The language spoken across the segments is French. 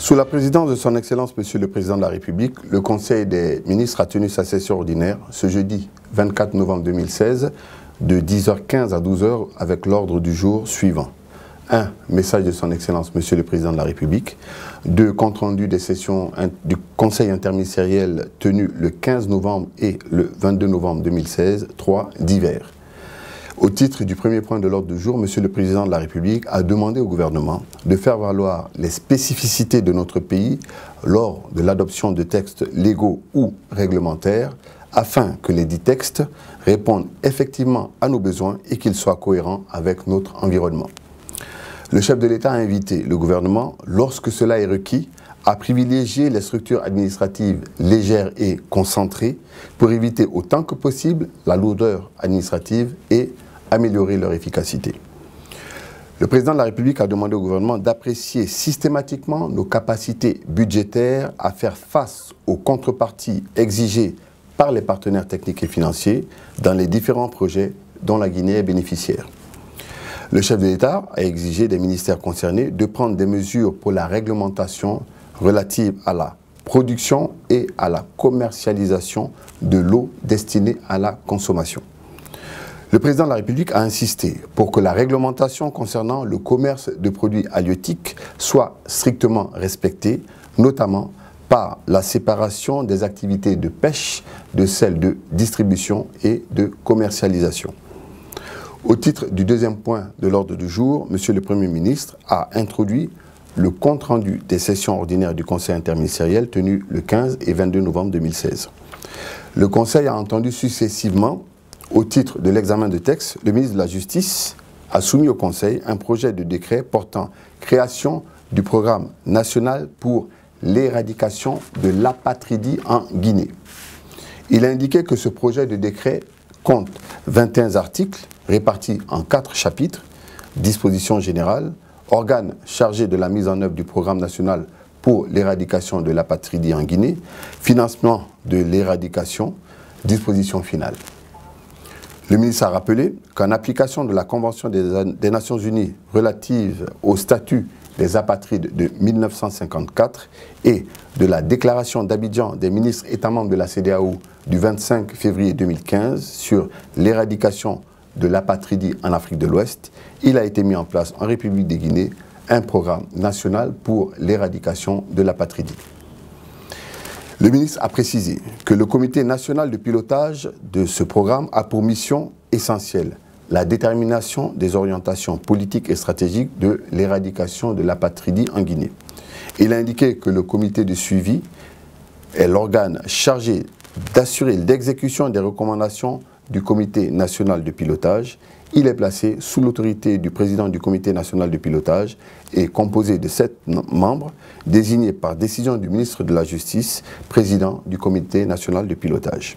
Sous la présidence de son Excellence, Monsieur le Président de la République, le Conseil des ministres a tenu sa session ordinaire ce jeudi 24 novembre 2016 de 10h15 à 12h avec l'ordre du jour suivant. 1. Message de son Excellence, Monsieur le Président de la République. 2. Compte rendu des sessions du Conseil interministériel tenu le 15 novembre et le 22 novembre 2016. 3. Divers. Au titre du premier point de l'ordre du jour, Monsieur le Président de la République a demandé au gouvernement de faire valoir les spécificités de notre pays lors de l'adoption de textes légaux ou réglementaires afin que les dits textes répondent effectivement à nos besoins et qu'ils soient cohérents avec notre environnement. Le chef de l'État a invité le gouvernement, lorsque cela est requis, à privilégier les structures administratives légères et concentrées pour éviter autant que possible la lourdeur administrative et améliorer leur efficacité. Le président de la République a demandé au gouvernement d'apprécier systématiquement nos capacités budgétaires à faire face aux contreparties exigées par les partenaires techniques et financiers dans les différents projets dont la Guinée est bénéficiaire. Le chef de l'État a exigé des ministères concernés de prendre des mesures pour la réglementation relative à la production et à la commercialisation de l'eau destinée à la consommation. Le président de la République a insisté pour que la réglementation concernant le commerce de produits halieutiques soit strictement respectée, notamment par la séparation des activités de pêche de celles de distribution et de commercialisation. Au titre du deuxième point de l'ordre du jour, Monsieur le Premier ministre a introduit le compte-rendu des sessions ordinaires du Conseil interministériel tenu le 15 et 22 novembre 2016. Le Conseil a entendu successivement, au titre de l'examen de texte, le ministre de la Justice a soumis au Conseil un projet de décret portant création du programme national pour l'éradication de l'apatridie en Guinée. Il a indiqué que ce projet de décret compte 21 articles répartis en 4 chapitres, dispositions générales, organes chargés de la mise en œuvre du programme national pour l'éradication de l'apatridie en Guinée, financement de l'éradication, dispositions finales. Le ministre a rappelé qu'en application de la Convention des Nations Unies relative au statut des apatrides de 1954 et de la déclaration d'Abidjan des ministres États membres de la CEDEAO du 25 février 2015 sur l'éradication de l'apatridie en Afrique de l'Ouest, il a été mis en place en République de Guinée un programme national pour l'éradication de l'apatridie. Le ministre a précisé que le comité national de pilotage de ce programme a pour mission essentielle la détermination des orientations politiques et stratégiques de l'éradication de l'apatridie en Guinée. Il a indiqué que le comité de suivi est l'organe chargé d'assurer l'exécution des recommandations du comité national de pilotage. Il est placé sous l'autorité du président du comité national de pilotage et composé de 7 membres désignés par décision du ministre de la Justice, président du comité national de pilotage.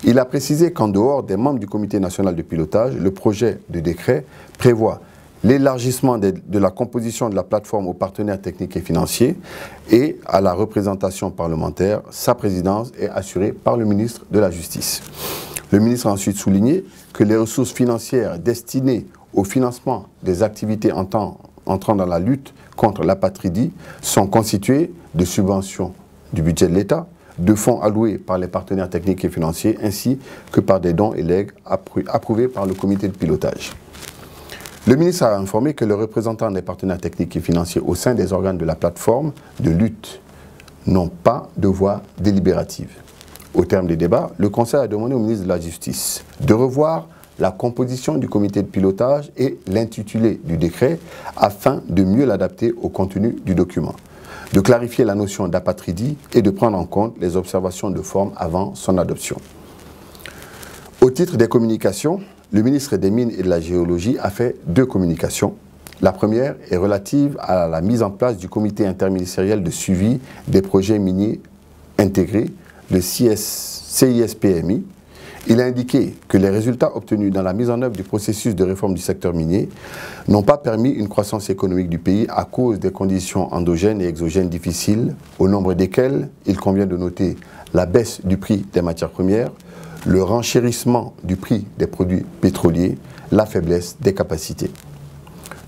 Il a précisé qu'en dehors des membres du comité national de pilotage, le projet de décret prévoit l'élargissement de la composition de la plateforme aux partenaires techniques et financiers et à la représentation parlementaire. Sa présidence est assurée par le ministre de la Justice. Le ministre a ensuite souligné que les ressources financières destinées au financement des activités entrant dans la lutte contre l'apatridie sont constituées de subventions du budget de l'État, de fonds alloués par les partenaires techniques et financiers, ainsi que par des dons et legs approuvés par le comité de pilotage. Le ministre a informé que les représentants des partenaires techniques et financiers au sein des organes de la plateforme de lutte n'ont pas de voix délibérative. Au terme des débats, le Conseil a demandé au ministre de la Justice de revoir la composition du comité de pilotage et l'intitulé du décret afin de mieux l'adapter au contenu du document, de clarifier la notion d'apatridie et de prendre en compte les observations de forme avant son adoption. Au titre des communications, le ministre des Mines et de la Géologie a fait 2 communications. La première est relative à la mise en place du comité interministériel de suivi des projets miniers intégrés, le CISPMI. Il a indiqué que les résultats obtenus dans la mise en œuvre du processus de réforme du secteur minier n'ont pas permis une croissance économique du pays à cause des conditions endogènes et exogènes difficiles, au nombre desquelles il convient de noter la baisse du prix des matières premières, le renchérissement du prix des produits pétroliers, la faiblesse des capacités.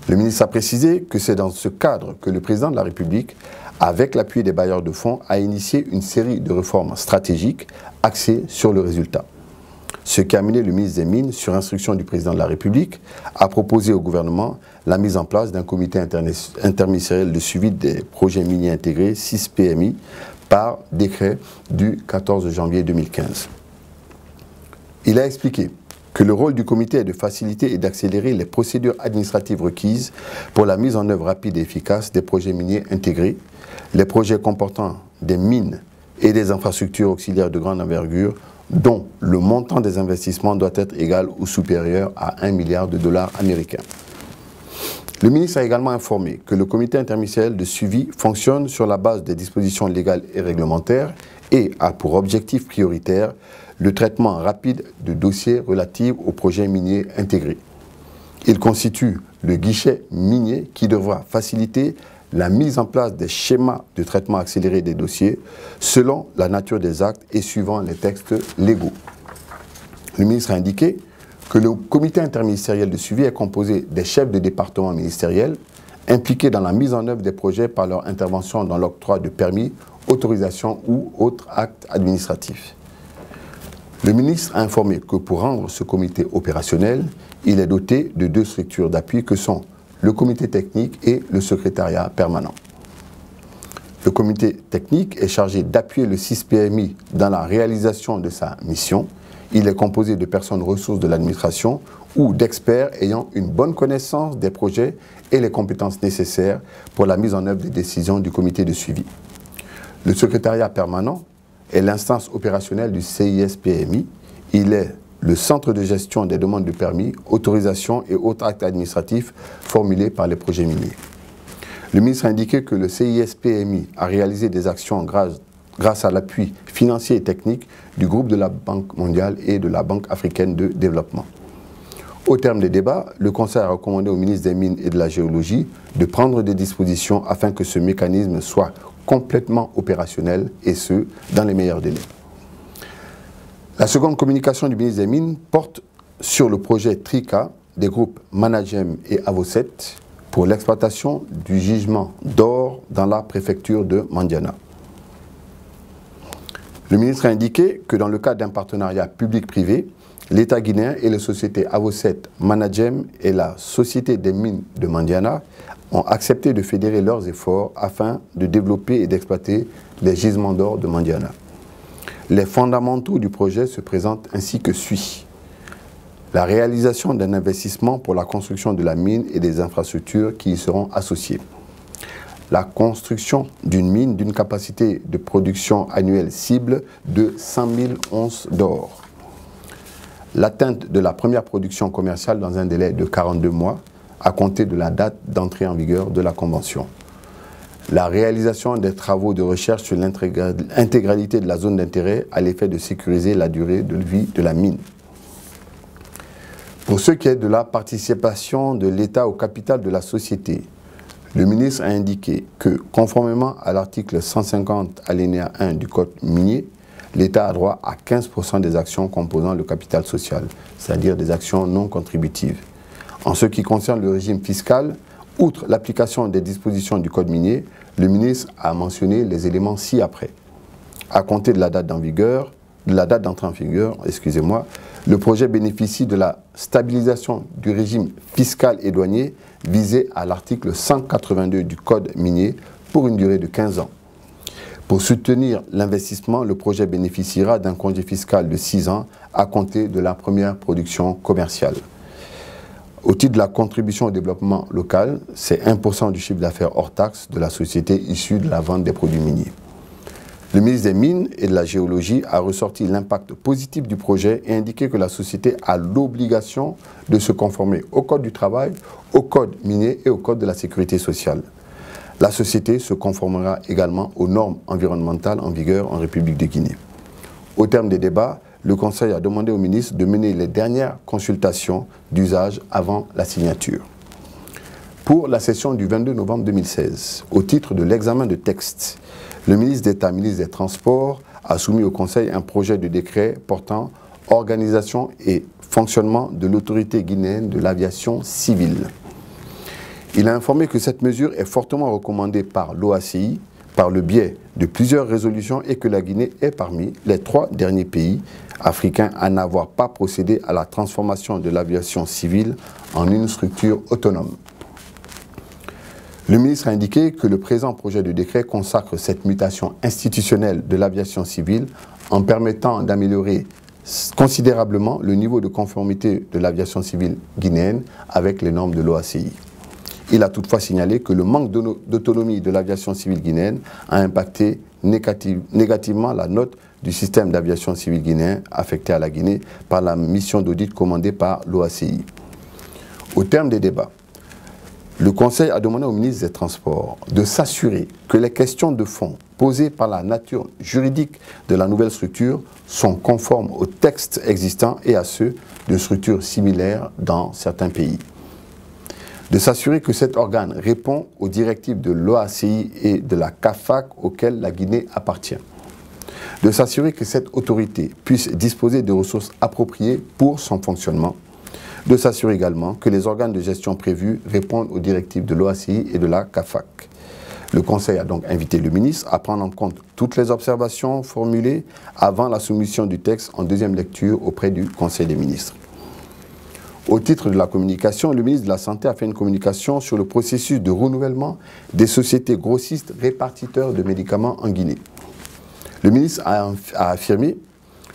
Le ministre a précisé que c'est dans ce cadre que le président de la République avec l'appui des bailleurs de fonds, a initié une série de réformes stratégiques axées sur le résultat. Ce qui a amené le ministre des Mines, sur instruction du président de la République, à proposer au gouvernement la mise en place d'un comité interministériel de suivi des projets miniers intégrés, 6 PMI, par décret du 14 janvier 2015. Il a expliqué que le rôle du comité est de faciliter et d'accélérer les procédures administratives requises pour la mise en œuvre rapide et efficace des projets miniers intégrés, les projets comportant des mines et des infrastructures auxiliaires de grande envergure dont le montant des investissements doit être égal ou supérieur à 1 milliard de dollars américains. Le ministre a également informé que le comité interministériel de suivi fonctionne sur la base des dispositions légales et réglementaires et a pour objectif prioritaire le traitement rapide de dossiers relatifs aux projets miniers intégrés. Il constitue le guichet minier qui devra faciliter la mise en place des schémas de traitement accéléré des dossiers selon la nature des actes et suivant les textes légaux. Le ministre a indiqué que le comité interministériel de suivi est composé des chefs de département ministériels impliqués dans la mise en œuvre des projets par leur intervention dans l'octroi de permis, autorisations ou autres actes administratifs. Le ministre a informé que pour rendre ce comité opérationnel, il est doté de 2 structures d'appui que sont le comité technique et le secrétariat permanent. Le comité technique est chargé d'appuyer le 6 PMI dans la réalisation de sa mission. Il est composé de personnes ressources de l'administration ou d'experts ayant une bonne connaissance des projets et les compétences nécessaires pour la mise en œuvre des décisions du comité de suivi. Le secrétariat permanent est l'instance opérationnelle du CIS-PMI. Il est le centre de gestion des demandes de permis, autorisations et autres actes administratifs formulés par les projets miniers. Le ministre a indiqué que le CIS-PMI a réalisé des actions grâce à l'appui financier et technique du groupe de la Banque mondiale et de la Banque africaine de développement. Au terme des débats, le Conseil a recommandé au ministre des Mines et de la Géologie de prendre des dispositions afin que ce mécanisme soit complètement opérationnel et ce, dans les meilleurs délais. La seconde communication du ministre des Mines porte sur le projet TRICA des groupes Managem et Avoset pour l'exploitation du gisement d'or dans la préfecture de Mandiana. Le ministre a indiqué que dans le cadre d'un partenariat public-privé, l'État guinéen et les sociétés Avoset, Managem et la Société des mines de Mandiana ont accepté de fédérer leurs efforts afin de développer et d'exploiter les gisements d'or de Mandiana. Les fondamentaux du projet se présentent ainsi que suit. La réalisation d'un investissement pour la construction de la mine et des infrastructures qui y seront associées. La construction d'une mine d'une capacité de production annuelle cible de 100 000 onces d'or. L'atteinte de la première production commerciale dans un délai de 42 mois à compter de la date d'entrée en vigueur de la Convention. La réalisation des travaux de recherche sur l'intégralité de la zone d'intérêt à l'effet de sécuriser la durée de vie de la mine. Pour ce qui est de la participation de l'État au capital de la société, le ministre a indiqué que, conformément à l'article 150 alinéa 1 du Code minier, l'État a droit à 15% des actions composant le capital social, c'est-à-dire des actions non contributives. En ce qui concerne le régime fiscal, outre l'application des dispositions du Code minier, le ministre a mentionné les éléments ci-après. À compter de la date d'entrée en vigueur, le projet bénéficie de la stabilisation du régime fiscal et douanier visé à l'article 182 du Code minier pour une durée de 15 ans. Pour soutenir l'investissement, le projet bénéficiera d'un congé fiscal de 6 ans à compter de la première production commerciale. Au titre de la contribution au développement local, c'est 1% du chiffre d'affaires hors taxe de la société issue de la vente des produits miniers. Le ministre des Mines et de la Géologie a ressorti l'impact positif du projet et indiqué que la société a l'obligation de se conformer au Code du travail, au Code minier et au Code de la sécurité sociale. La société se conformera également aux normes environnementales en vigueur en République de Guinée. Au terme des débats, le Conseil a demandé au ministre de mener les dernières consultations d'usage avant la signature. Pour la session du 22 novembre 2016, au titre de l'examen de textes, le ministre d'État, ministre des Transports, a soumis au Conseil un projet de décret portant organisation et fonctionnement de l'autorité guinéenne de l'aviation civile. Il a informé que cette mesure est fortement recommandée par l'OACI par le biais de plusieurs résolutions et que la Guinée est parmi les 3 derniers pays africains à n'avoir pas procédé à la transformation de l'aviation civile en une structure autonome. Le ministre a indiqué que le présent projet de décret consacre cette mutation institutionnelle de l'aviation civile en permettant d'améliorer considérablement le niveau de conformité de l'aviation civile guinéenne avec les normes de l'OACI. Il a toutefois signalé que le manque d'autonomie de l'aviation civile guinéenne a impacté négativement la note du système d'aviation civile guinéen affecté à la Guinée par la mission d'audit commandée par l'OACI. Au terme des débats, le Conseil a demandé au ministre des Transports de s'assurer que les questions de fond posées par la nature juridique de la nouvelle structure sont conformes aux textes existants et à ceux de structures similaires dans certains pays. De s'assurer que cet organe répond aux directives de l'OACI et de la CAFAC auxquelles la Guinée appartient. De s'assurer que cette autorité puisse disposer de ressources appropriées pour son fonctionnement. De s'assurer également que les organes de gestion prévus répondent aux directives de l'OACI et de la CAFAC. Le Conseil a donc invité le ministre à prendre en compte toutes les observations formulées avant la soumission du texte en deuxième lecture auprès du Conseil des ministres. Au titre de la communication, le ministre de la Santé a fait une communication sur le processus de renouvellement des sociétés grossistes répartiteurs de médicaments en Guinée. Le ministre a affirmé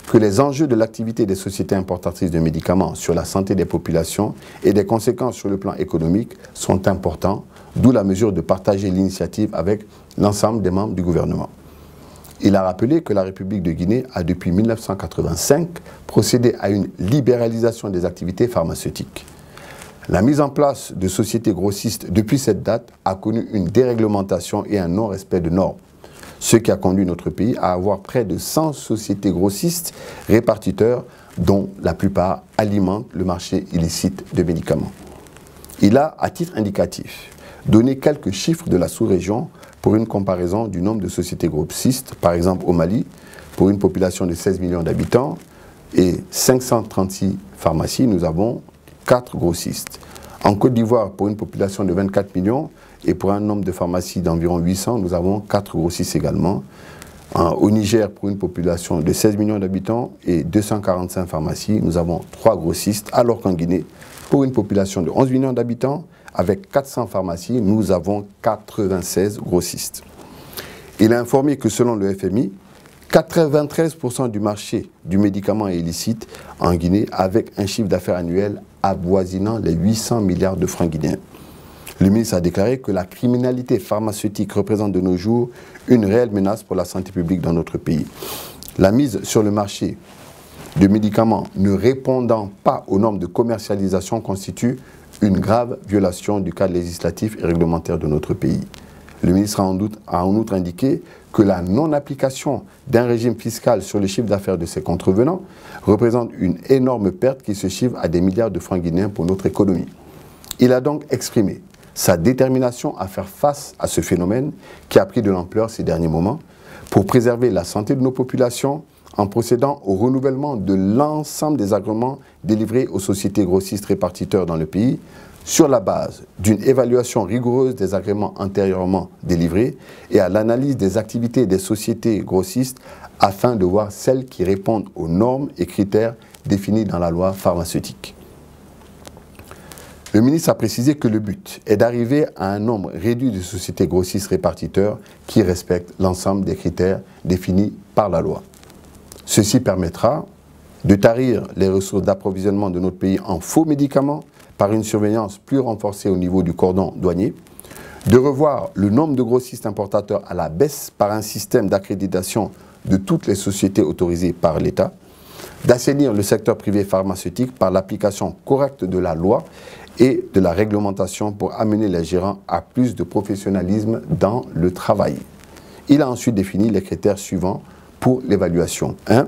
que les enjeux de l'activité des sociétés importatrices de médicaments sur la santé des populations et des conséquences sur le plan économique sont importants, d'où la mesure de partager l'initiative avec l'ensemble des membres du gouvernement. Il a rappelé que la République de Guinée a depuis 1985 procédé à une libéralisation des activités pharmaceutiques. La mise en place de sociétés grossistes depuis cette date a connu une déréglementation et un non-respect de normes, ce qui a conduit notre pays à avoir près de 100 sociétés grossistes répartiteurs dont la plupart alimentent le marché illicite de médicaments. Il a, à titre indicatif, donné quelques chiffres de la sous-région pour une comparaison du nombre de sociétés grossistes. Par exemple, au Mali, pour une population de 16 millions d'habitants et 536 pharmacies, nous avons 4 grossistes. En Côte d'Ivoire, pour une population de 24 millions et pour un nombre de pharmacies d'environ 800, nous avons 4 grossistes également. Au Niger, pour une population de 16 millions d'habitants et 245 pharmacies, nous avons 3 grossistes, alors qu'en Guinée, pour une population de 11 millions d'habitants, avec 400 pharmacies, nous avons 96 grossistes. Il a informé que selon le FMI, 93% du marché du médicament est illicite en Guinée, avec un chiffre d'affaires annuel avoisinant les 800 milliards de francs guinéens. Le ministre a déclaré que la criminalité pharmaceutique représente de nos jours une réelle menace pour la santé publique dans notre pays. La mise sur le marché de médicaments ne répondant pas aux normes de commercialisation constitue une grave violation du cadre législatif et réglementaire de notre pays. Le ministre a en outre indiqué que la non-application d'un régime fiscal sur le chiffre d'affaires de ces contrevenants représente une énorme perte qui se chiffre à des milliards de francs guinéens pour notre économie. Il a donc exprimé sa détermination à faire face à ce phénomène qui a pris de l'ampleur ces derniers moments pour préserver la santé de nos populations en procédant au renouvellement de l'ensemble des agréments délivrés aux sociétés grossistes répartiteurs dans le pays sur la base d'une évaluation rigoureuse des agréments antérieurement délivrés et à l'analyse des activités des sociétés grossistes afin de voir celles qui répondent aux normes et critères définis dans la loi pharmaceutique. Le ministre a précisé que le but est d'arriver à un nombre réduit de sociétés grossistes répartiteurs qui respectent l'ensemble des critères définis par la loi. Ceci permettra de tarir les ressources d'approvisionnement de notre pays en faux médicaments par une surveillance plus renforcée au niveau du cordon douanier, de revoir le nombre de grossistes importateurs à la baisse par un système d'accréditation de toutes les sociétés autorisées par l'État, d'assainir le secteur privé pharmaceutique par l'application correcte de la loi et de la réglementation pour amener les gérants à plus de professionnalisme dans le travail. Il a ensuite défini les critères suivants pour l'évaluation. 1.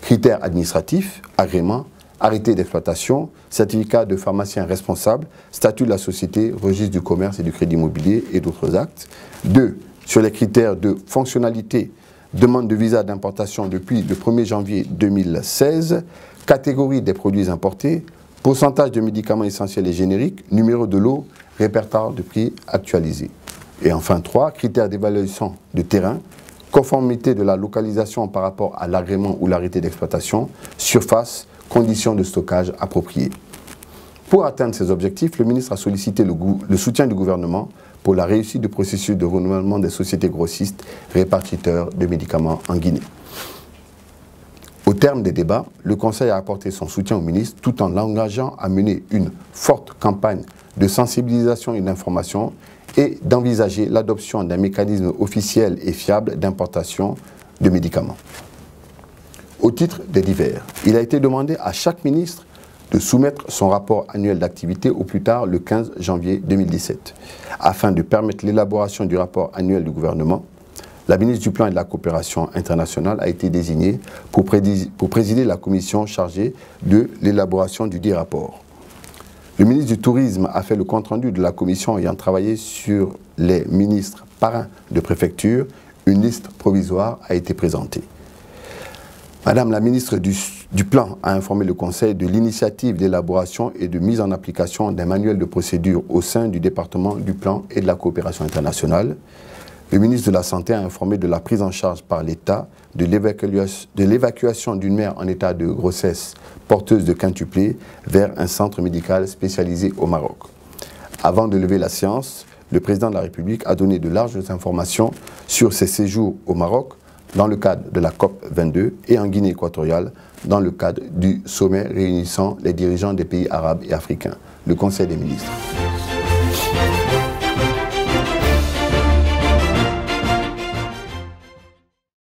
Critères administratifs, agrément, arrêté d'exploitation, certificat de pharmacien responsable, statut de la société, registre du commerce et du crédit immobilier et d'autres actes. 2. Sur les critères de fonctionnalité, demande de visa d'importation depuis le 1er janvier 2016, catégorie des produits importés, pourcentage de médicaments essentiels et génériques, numéro de lot, répertoire de prix actualisé. Et enfin 3, critères d'évaluation de terrain, conformité de la localisation par rapport à l'agrément ou l'arrêté d'exploitation, surface, conditions de stockage appropriées. Pour atteindre ces objectifs, le ministre a sollicité le soutien du gouvernement pour la réussite du processus de renouvellement des sociétés grossistes répartiteurs de médicaments en Guinée. Au terme des débats, le Conseil a apporté son soutien au ministre tout en l'engageant à mener une forte campagne de sensibilisation et d'information et d'envisager l'adoption d'un mécanisme officiel et fiable d'importation de médicaments. Au titre des divers, il a été demandé à chaque ministre de soumettre son rapport annuel d'activité au plus tard le 15 janvier 2017. Afin de permettre l'élaboration du rapport annuel du gouvernement, la ministre du Plan et de la Coopération internationale a été désignée pour présider la commission chargée de l'élaboration du dit rapport. Le ministre du Tourisme a fait le compte-rendu de la commission ayant travaillé sur les ministres parrains de préfecture. Une liste provisoire a été présentée. Madame la ministre du Plan a informé le Conseil de l'initiative d'élaboration et de mise en application d'un manuel de procédure au sein du département du Plan et de la Coopération internationale. Le ministre de la Santé a informé de la prise en charge par l'État de l'évacuation d'une mère en état de grossesse porteuse de quintuplé vers un centre médical spécialisé au Maroc. Avant de lever la séance, le président de la République a donné de larges informations sur ses séjours au Maroc dans le cadre de la COP 22 et en Guinée équatoriale dans le cadre du sommet réunissant les dirigeants des pays arabes et africains, le Conseil des ministres.